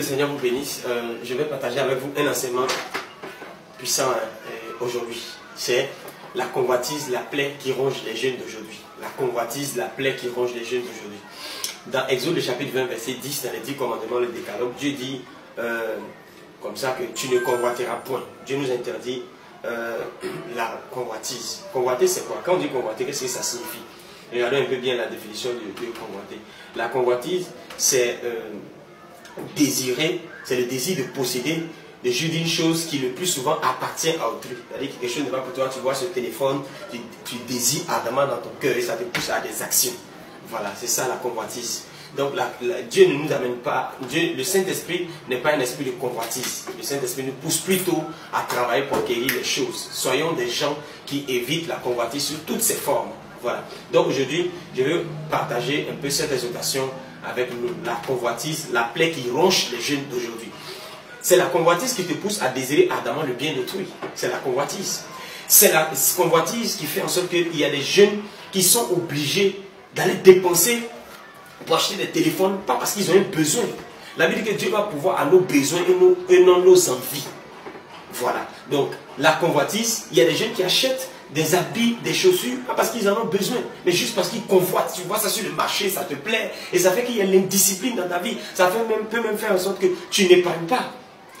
le Seigneur vous bénisse. Je vais partager avec vous un enseignement puissant aujourd'hui. C'est la convoitise, la plaie qui ronge les jeunes d'aujourd'hui. La convoitise, la plaie qui ronge les jeunes d'aujourd'hui. Dans Exode chapitre 20, verset 10, dans les 10 commandements, le décalogue, Dieu dit comme ça que tu ne convoiteras point. Dieu nous interdit la convoitise. Convoiter, c'est quoi? Quand on dit convoiter, qu'est-ce que ça signifie? Regardons un peu bien la définition de convoiter. La convoitise, c'est désirer, c'est le désir de posséder, de jouir d'une chose qui le plus souvent appartient à autrui. C'est-à-dire que quelque chose n'est pas pour toi, tu vois ce téléphone, tu désires ardemment dans ton cœur et ça te pousse à des actions. Voilà, c'est ça la convoitise. Donc Dieu ne nous amène pas, le Saint-Esprit n'est pas un esprit de convoitise. Le Saint-Esprit nous pousse plutôt à travailler pour acquérir les choses. Soyons des gens qui évitent la convoitise sous toutes ses formes. Voilà. Donc aujourd'hui, je veux partager un peu cette exhortation avec nous. La convoitise, la plaie qui ronge les jeunes d'aujourd'hui. C'est la convoitise qui te pousse à désirer ardemment le bien d'autrui. C'est la convoitise. C'est la convoitise qui fait en sorte qu'il y a des jeunes qui sont obligés d'aller dépenser pour acheter des téléphones, pas parce qu'ils ont un besoin. La Bible dit que Dieu va pouvoir à nos besoins et non nos envies. Voilà. Donc, la convoitise, il y a des jeunes qui achètent des habits, des chaussures, pas parce qu'ils en ont besoin, mais juste parce qu'ils convoitent. Tu vois ça sur le marché, ça te plaît, et ça fait qu'il y a l'indiscipline dans ta vie. Ça peut même faire en sorte que tu n'épargnes pas.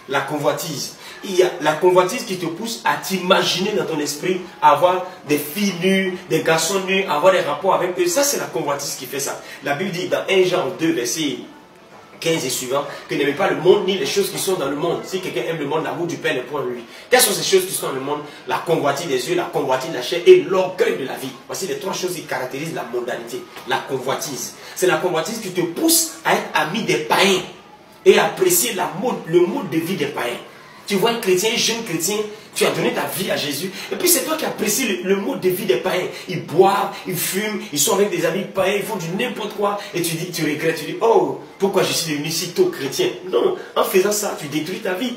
La convoitise. Il y a la convoitise qui te pousse à t'imaginer dans ton esprit, avoir des filles nues, des garçons nus, avoir des rapports avec eux. Ça, c'est la convoitise qui fait ça. La Bible dit dans 1 Jean 2, verset 15 et suivant, que n'aimez pas le monde ni les choses qui sont dans le monde. Si quelqu'un aime le monde, l'amour du Père n'est point en lui. Quelles sont ces choses qui sont dans le monde? La convoitise des yeux, la convoitise de la chair et l'orgueil de la vie. Voici les trois choses qui caractérisent la mondanité. La convoitise. C'est la convoitise qui te pousse à être ami des païens et apprécier le mode de vie des païens. Tu vois un chrétien, un jeune chrétien, tu as donné ta vie à Jésus. Et puis c'est toi qui apprécies le mode de vie des païens. Ils boivent, ils fument, ils sont avec des amis païens, ils font du n'importe quoi. Et tu regrettes, tu dis, oh, pourquoi je suis devenu si tôt chrétien? Non, en faisant ça, tu détruis ta vie.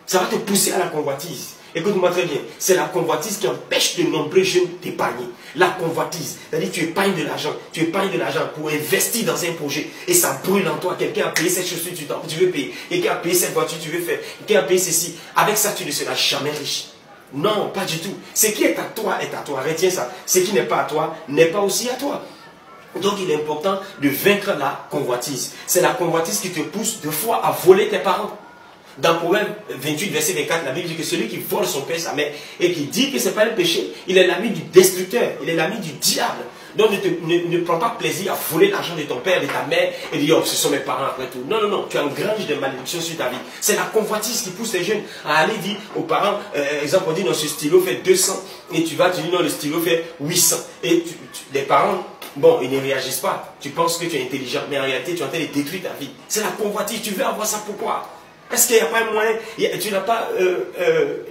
Ça va te pousser à la convoitise. Écoute-moi très bien, c'est la convoitise qui empêche de nombreux jeunes d'épargner. La convoitise, c'est-à-dire tu épargnes de l'argent pour investir dans un projet et ça brûle en toi. Quelqu'un a payé cette chaussure, tu veux payer. Quelqu'un a payé cette voiture, tu veux faire. Quelqu'un a payé ceci. Avec ça, tu ne seras jamais riche. Non, pas du tout. Ce qui est à toi est à toi. Retiens ça. Ce qui n'est pas à toi n'est pas aussi à toi. Donc il est important de vaincre la convoitise. C'est la convoitise qui te pousse de fois à voler tes parents. Dans Proverbe 28, verset 24, la Bible dit que celui qui vole son père, sa mère, et qui dit que ce n'est pas un péché, il est l'ami du destructeur, il est l'ami du diable. Donc ne prends pas plaisir à voler l'argent de ton père, de ta mère, et dire, oh, ce sont mes parents après tout. Non, non, non, tu engranges des malédictions sur ta vie. C'est la convoitise qui pousse les jeunes à aller dire aux parents, exemple, on dit, non, ce stylo fait 200, et tu dis, non, le stylo fait 800. Et les parents, bon, ils ne réagissent pas. Tu penses que tu es intelligent, mais en réalité, tu es en train de détruire ta vie. C'est la convoitise, tu veux avoir ça, pourquoi? Est-ce qu'il n'y a pas un moyen? Tu n'as pas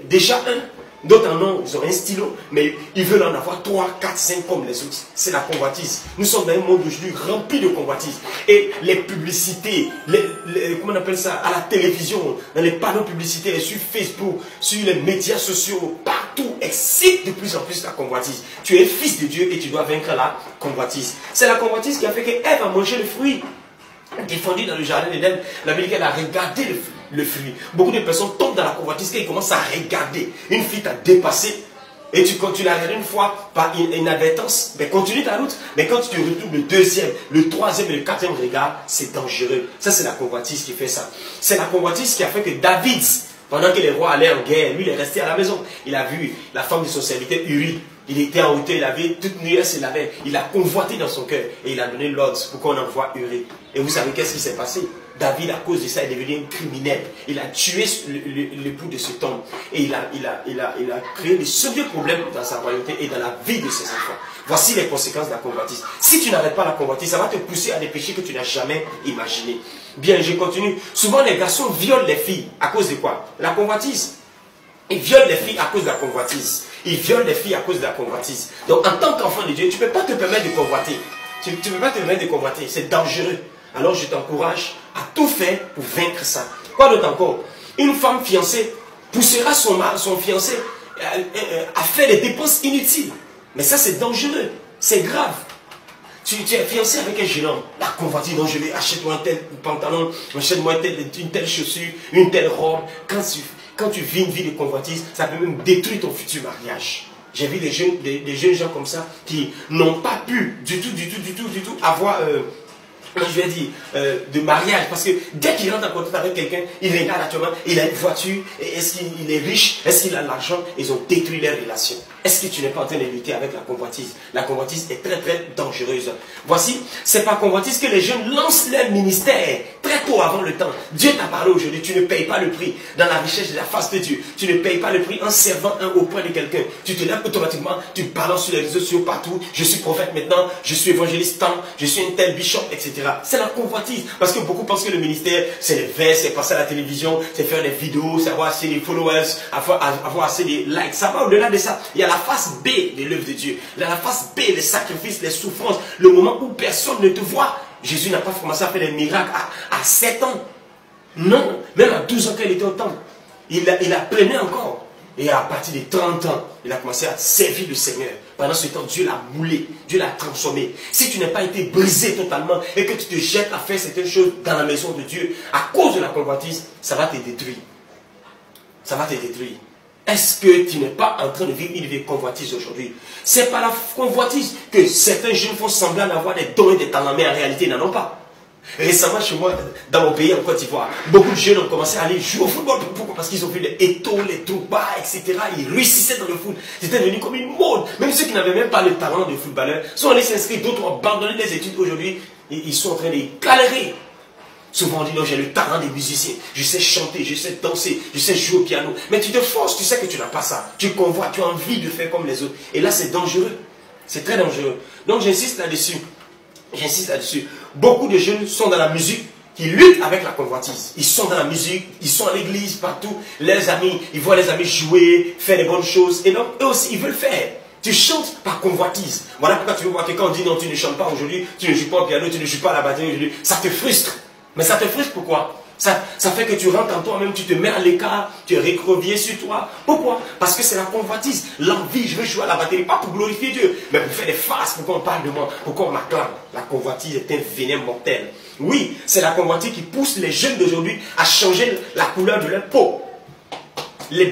déjà un? D'autres en ont, ils ont un stylo, mais ils veulent en avoir 3, 4, 5 comme les autres. C'est la convoitise. Nous sommes dans un monde aujourd'hui rempli de convoitise. Et les publicités, comment on appelle ça, à la télévision, dans les panneaux publicitaires, sur Facebook, sur les médias sociaux, partout, excitent de plus en plus la convoitise. Tu es fils de Dieu et tu dois vaincre la convoitise. C'est la convoitise qui a fait qu'Ève a mangé le fruit défendu dans le jardin d'Éden. La Bible dit qu'elle a regardé le fruit. Beaucoup de personnes tombent dans la convoitise et commencent à regarder. Une fille t'a dépassé et tu la regardes une fois par inadvertance. Mais continue ta route. Mais quand tu te retrouves le deuxième, le troisième et le quatrième regard, c'est dangereux. Ça, c'est la convoitise qui fait ça. C'est la convoitise qui a fait que David, pendant que les rois allaient en guerre, lui, il est resté à la maison. Il a vu la femme de son serviteur Uri. Il était en hauteur, il avait toute nuit, elle se lavait. Il a convoité dans son cœur et il a donné l'ordre pour qu'on envoie Uri. Et vous savez qu'est-ce qui s'est passé? David, à cause de ça, est devenu un criminel. Il a tué l'époux de cet homme. Et il a créé de sérieux problèmes dans sa royauté et dans la vie de ses enfants. Voici les conséquences de la convoitise. Si tu n'arrêtes pas la convoitise, ça va te pousser à des péchés que tu n'as jamais imaginés. Bien, je continue. Souvent, les garçons violent les filles. À cause de quoi? La convoitise. Ils violent les filles à cause de la convoitise. Ils violent les filles à cause de la convoitise. Donc, en tant qu'enfant de Dieu, tu ne peux pas te permettre de convoiter. Tu ne peux pas te permettre de convoiter. C'est dangereux. Alors, je t'encourage à tout faire pour vaincre ça. Quoi d'autre encore? Une femme fiancée poussera son fiancé à faire des dépenses inutiles. Mais ça, c'est dangereux. C'est grave. Tu es fiancé avec un jeune homme. La convoitise, donc je vais achète-moi un tel pantalon, achète-moi une telle chaussure, une telle robe. Quand tu vis une vie de convoitise, ça peut même détruire ton futur mariage. J'ai vu des jeunes gens comme ça qui n'ont pas pu du tout avoir... je vais dire, de mariage, parce que dès qu'il rentre en contact avec quelqu'un, il regarde actuellement, il a une voiture, est-ce qu'il est riche, est-ce qu'il a de l'argent, ils ont détruit leur relation. Est-ce que tu n'es pas en train de lutter avec la convoitise? La convoitise est très très dangereuse. Voici, c'est par convoitise que les jeunes lancent leur ministère très tôt avant le temps. Dieu t'a parlé aujourd'hui, tu ne payes pas le prix dans la richesse de la face de Dieu. Tu ne payes pas le prix en servant auprès de quelqu'un. Tu te lèves automatiquement, tu balances sur les réseaux sociaux partout, je suis prophète maintenant, je suis évangéliste tant, je suis un tel bishop, etc. C'est la convoitise. Parce que beaucoup pensent que le ministère, c'est les vers, c'est passer à la télévision, c'est faire des vidéos, c'est avoir assez de followers, avoir assez de likes. Ça va au-delà de ça. Il y a la face B de l'œuvre de Dieu. Il y a la face B, les sacrifices, les souffrances, le moment où personne ne te voit. Jésus n'a pas commencé à faire des miracles à 7 ans. Non, même à 12 ans quand il était au temple. Il apprenait encore. Et à partir de 30 ans, il a commencé à servir le Seigneur. Pendant ce temps, Dieu l'a moulé, Dieu l'a transformé. Si tu n'as pas été brisé totalement et que tu te jettes à faire certaines choses dans la maison de Dieu, à cause de la convoitise, ça va te détruire. Ça va te détruire. Est-ce que tu n'es pas en train de vivre une vie de convoitise aujourd'hui? C'est par la convoitise que certains jeunes font semblant d'avoir des dons et des talents, mais en réalité, ils n'en ont pas. Récemment, chez moi, dans mon pays, en Côte d'Ivoire, beaucoup de jeunes ont commencé à aller jouer au football. Pourquoi? Parce qu'ils ont vu les Eto'o, les Drogba, etc. Ils réussissaient dans le foot. C'était devenu comme une mode. Même ceux qui n'avaient même pas le talent de footballeur sont allés s'inscrire. D'autres ont abandonné les études aujourd'hui. Ils sont en train de galérer. Souvent on dit non, j'ai le talent des musiciens. Je sais chanter, je sais danser, je sais jouer au piano. Mais tu te forces, tu sais que tu n'as pas ça. Tu convoites, tu as envie de faire comme les autres. Et là, c'est dangereux. C'est très dangereux. Donc j'insiste là-dessus. J'insiste là-dessus. Beaucoup de jeunes sont dans la musique qui luttent avec la convoitise. Ils sont dans la musique, ils sont à l'église, partout. Les amis, ils voient les amis jouer, faire des bonnes choses. Et donc, eux aussi, ils veulent faire. Tu chantes par convoitise. Voilà pourquoi tu veux voir quelqu'un dit non, tu ne chantes pas aujourd'hui, tu ne joues pas au piano, tu ne joues pas à la batterie aujourd'hui. Ça te frustre. Mais ça te frustre pourquoi? Ça fait que tu rentres en toi-même, tu te mets à l'écart, tu es recrovié sur toi. Pourquoi? Parce que c'est la convoitise, l'envie. Je veux jouer à la batterie, pas pour glorifier Dieu, mais pour faire des farces, pour qu'on parle de moi, pour qu'on m'acclame. La convoitise est un venin mortel. Oui, c'est la convoitise qui pousse les jeunes d'aujourd'hui à changer la couleur de leur peau.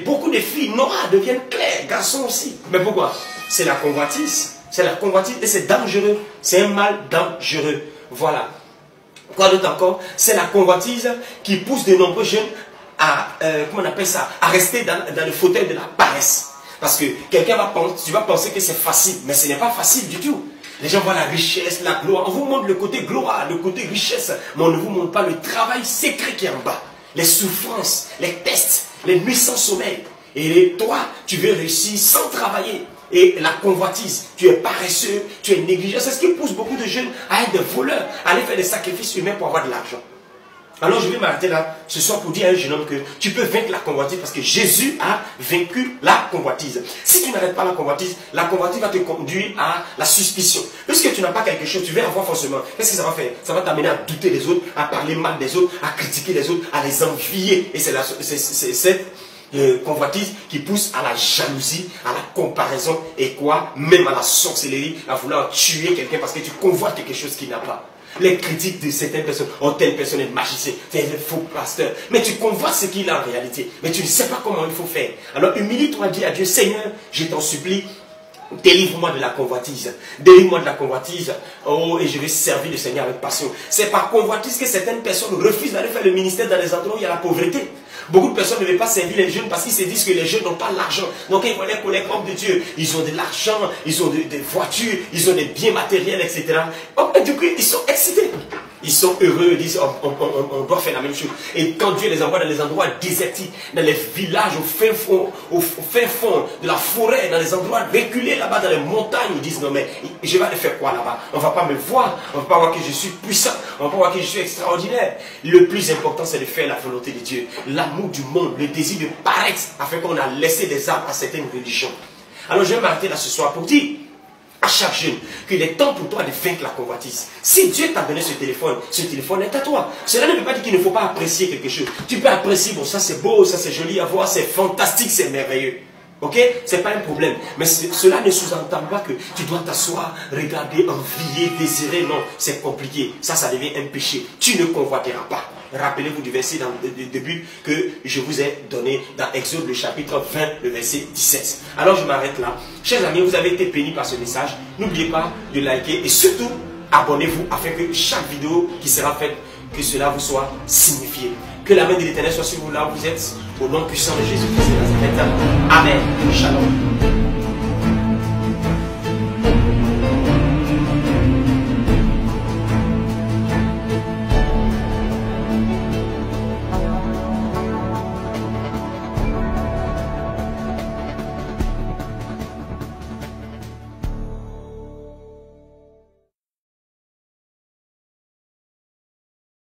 Beaucoup de filles noires deviennent claires, garçons aussi. Mais pourquoi? C'est la convoitise. C'est la convoitise et c'est dangereux. C'est un mal dangereux. Voilà. Quoi d'autre encore? C'est la convoitise qui pousse de nombreux jeunes à, comment on appelle ça, à rester dans le fauteuil de la paresse. Parce que quelqu'un va penser, tu vas penser que c'est facile, mais ce n'est pas facile du tout. Les gens voient la richesse, la gloire. On vous montre le côté gloire, le côté richesse, mais on ne vous montre pas le travail secret qui est en bas. Les souffrances, les tests, les nuits sans sommeil. Et toi, tu veux réussir sans travailler. Et la convoitise, tu es paresseux, tu es négligent. C'est ce qui pousse beaucoup de jeunes à être des voleurs, à aller faire des sacrifices humains pour avoir de l'argent. Alors je vais m'arrêter là ce soir pour dire à un jeune homme que tu peux vaincre la convoitise parce que Jésus a vaincu la convoitise. Si tu n'arrêtes pas la convoitise va te conduire à la suspicion. Puisque tu n'as pas quelque chose, tu vas avoir forcément. Qu'est-ce que ça va faire? Ça va t'amener à douter des autres, à parler mal des autres, à critiquer les autres, à les envier. Et c'est cette convoitise qui pousse à la jalousie, à la comparaison et quoi? Même à la sorcellerie, à vouloir tuer quelqu'un parce que tu convoites quelque chose qu'il n'a pas. Les critiques de certaines personnes, oh telle personne est magicien, c'est un faux pasteur. Mais tu convoites ce qu'il a en réalité. Mais tu ne sais pas comment il faut faire. Alors humilie-toi, dis à Dieu, Seigneur, je t'en supplie, délivre-moi de la convoitise. Délivre-moi de la convoitise. Oh, et je vais servir le Seigneur avec passion. C'est par convoitise que certaines personnes refusent d'aller faire le ministère dans les endroits où il y a la pauvreté. Beaucoup de personnes ne veulent pas servir les jeunes parce qu'ils se disent que les jeunes n'ont pas l'argent. Donc ils voient les collègues hommes de Dieu. Ils ont de l'argent, ils ont des voitures, ils ont des biens matériels, etc. Et du coup, ils sont excités. Ils sont heureux, ils disent on doit faire la même chose. Et quand Dieu les envoie dans les endroits désertiques, dans les villages au fin fond de la forêt, dans les endroits reculés là-bas, dans les montagnes, ils disent non mais je vais aller faire quoi là-bas? On ne va pas me voir, on ne va pas voir que je suis puissant, on ne va pas voir que je suis extraordinaire. Le plus important c'est de faire la volonté de Dieu. L'amour du monde, le désir de paraître, afin qu'on a laissé des armes à certaines religions. Alors je vais m'arrêter là ce soir pour dire à chaque jeune qu'il est temps pour toi de vaincre la convoitise. Si Dieu t'a donné ce téléphone est à toi. Cela ne veut pas dire qu'il ne faut pas apprécier quelque chose. Tu peux apprécier, bon ça c'est beau, ça c'est joli à voir, c'est fantastique, c'est merveilleux. Ok, c'est pas un problème. Mais cela ne sous-entend pas que tu dois t'asseoir, regarder, envier, désirer. Non, c'est compliqué. Ça devient un péché. Tu ne convoiteras pas. Rappelez-vous du verset dans le début que je vous ai donné dans Exode le chapitre 20, le verset 17. Alors je m'arrête là. Chers amis, vous avez été bénis par ce message. N'oubliez pas de liker et surtout abonnez-vous afin que chaque vidéo qui sera faite, que cela vous soit signifié. Que la main de l'Éternel soit sur vous là où vous êtes. Au nom puissant de Jésus-Christ de Nazareth. Amen. Shalom.